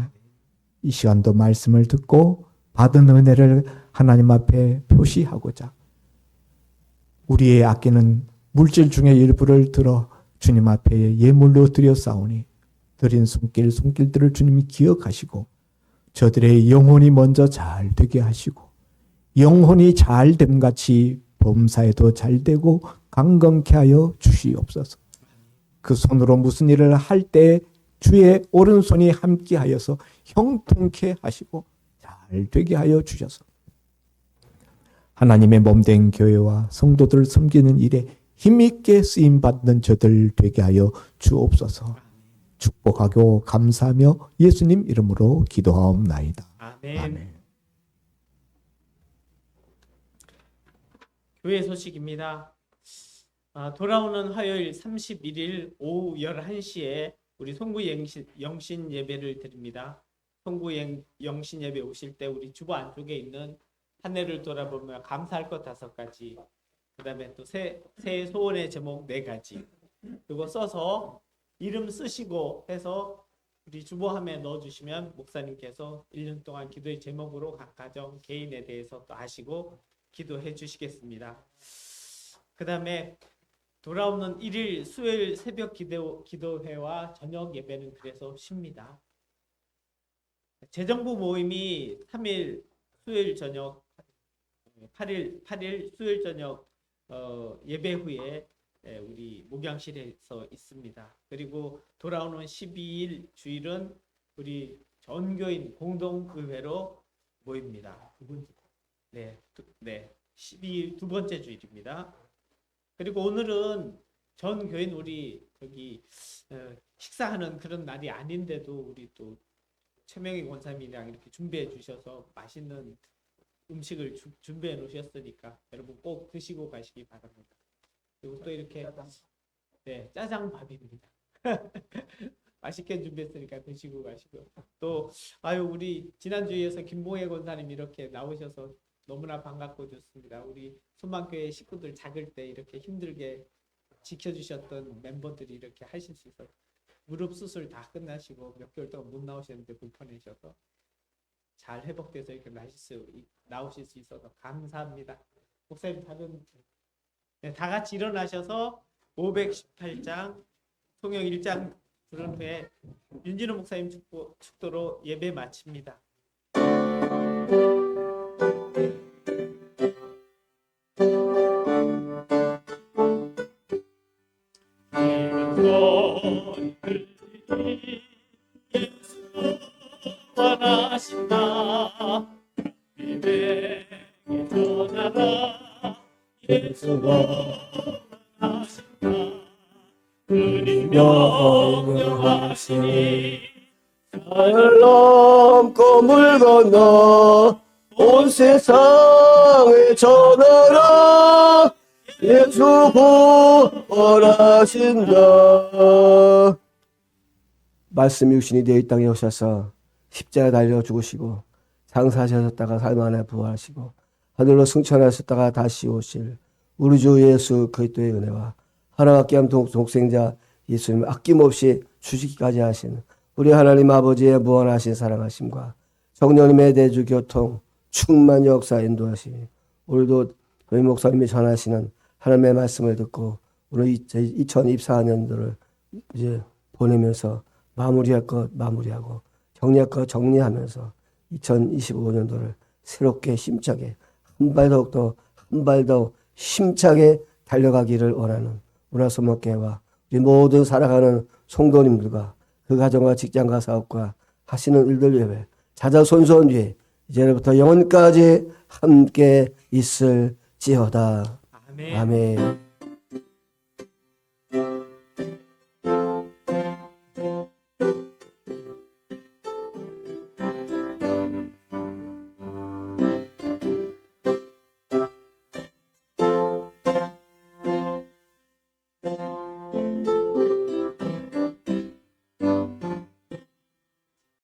S2: 이 시간도 말씀을 듣고 받은 은혜를 하나님 앞에 표시하고자 우리의 아끼는 물질 중에 일부를 들어 주님 앞에 예물로 드렸사오니 드린 손길들을 주님이 기억하시고 저들의 영혼이 먼저 잘 되게 하시고 영혼이 잘 됨같이 범사에도 잘 되고 강건케 하여 주시옵소서. 그 손으로 무슨 일을 할 때 주의 오른손이 함께하여서 형통케 하시고 잘 되게 하여 주셔서 하나님의 몸된 교회와 성도들을 섬기는 일에 힘있게 쓰임받는 저들 되게 하여 주옵소서. 축복하고 감사하며 예수님 이름으로 기도하옵나이다.
S1: 아멘.
S2: 아멘.
S1: 교회 소식입니다. 돌아오는 화요일 31일 오후 11시에 우리 송구 영신 예배를 드립니다. 송구 영신 예배 오실 때 우리 주보 안쪽에 있는 한 해를 돌아보며 감사할 것 5가지, 그 다음에 또 새해 소원의 제목 4가지, 그거 써서 이름 쓰시고 해서 우리 주보함에 넣어주시면 목사님께서 1년 동안 기도의 제목으로 각 가정 개인에 대해서 또 하시고 기도해 주시겠습니다. 그 다음에 돌아오는 1일 수요일 새벽 기도회와 저녁 예배는 그래서 쉽니다. 재정부 모임이 3일 수요일 저녁 8일 수요일 저녁 예배 후에 우리 목양실에서 있습니다. 그리고 돌아오는 12일 주일은 우리 전교인 공동의회로 모입니다. 네, 12일 두 번째 주일입니다. 그리고 오늘은 전 교인 우리 저기 식사하는 그런 날이 아닌데도 우리 또 최명희 권사님이랑 이렇게 준비해 주셔서 맛있는 음식을 준비해 놓으셨으니까 여러분 꼭 드시고 가시기 바랍니다. 그리고 또 이렇게 짜장밥입니다. 맛있게 준비했으니까 드시고 가시고 또 우리 지난주에서 김봉혜 권사님 이렇게 나오셔서 너무나 반갑고 좋습니다. 우리 소망교회 식구들 작을 때 이렇게 힘들게 지켜주셨던 멤버들이 이렇게 하실 수 있어서 무릎 수술 다 끝나시고 몇 개월 동안 못 나오셨는데 불편해셔서 잘 회복돼서 이렇게 나오실 수 있어서 감사합니다. 목사님 다 같이 일어나셔서 518장 통역 1장 들은 후에 윤진호 목사님 축도로 예배 마칩니다. 원하신다 믿음에 전하라 예수가 원하신다 그리 명령하시니
S3: 하늘 넘고 물 건너 온 세상에 전하라 예수 구원하신다. 말씀이 육신이 되어 이 땅에 오셔서 십자가에 달려 죽으시고 장사하셨다가 삶 안에 부활하시고 하늘로 승천하셨다가 다시 오실 우리 주 예수 그리스도의 은혜와 하나와 함께한 독생자 예수님을 아낌없이 주시기까지 하신 우리 하나님 아버지의 무한하신 사랑하심과 성령님의 대주 교통 충만 역사 인도하시니 오늘도 저희 목사님이 전하시는 하나님의 말씀을 듣고 오늘 2024년도를 이제 보내면서 마무리할 것 마무리하고 정리할 것 정리하면서 2025년도를 새롭게 힘차게 한 발 더 힘차게 달려가기를 원하는 우라소목교회와 우리 모든 살아가는 성도님들과 그 가정과 직장과 사업과 하시는 일들 예배 자자손손 위에 이제부터 영원까지 함께 있을지어다.
S1: 아멘.
S3: 아멘.